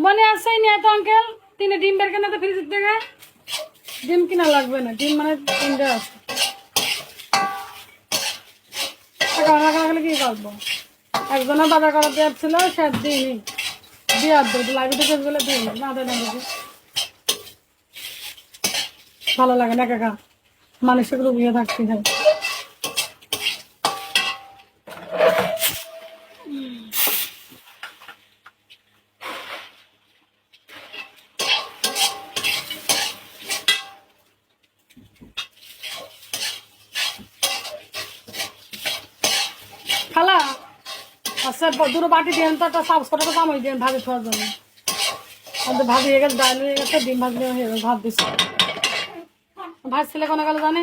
বনে আসছেই নিয়ে তো আঙ্কেল 3 ডিম বের কেনা তো ফ্রিজ থেকে ডিম কিনা লাগবে না ডিম মানে 3 আছে টাকা কি করবো একজনের বাজার করা দেওয়ার ছিল সে দিনই দিয়ে দুধ লাগে তো বলে দিই না দেয় না দেখি ভালো লাগে না কাকা মানুষের রুগিয়ে থাকতে হয় খালা আচ্ছা দুটো বাটি দিয়ে তো একটা সাবস করে কামাই দিয়ে ভাবি খাওয়ার জন্য আমাদের ভাবি হয়ে গেছে ডাল হয়ে গেছে ডিম ভাজলে হয়ে গেছে ভাত দিচ্ছে ভাজছিলে কোনো গেল জানে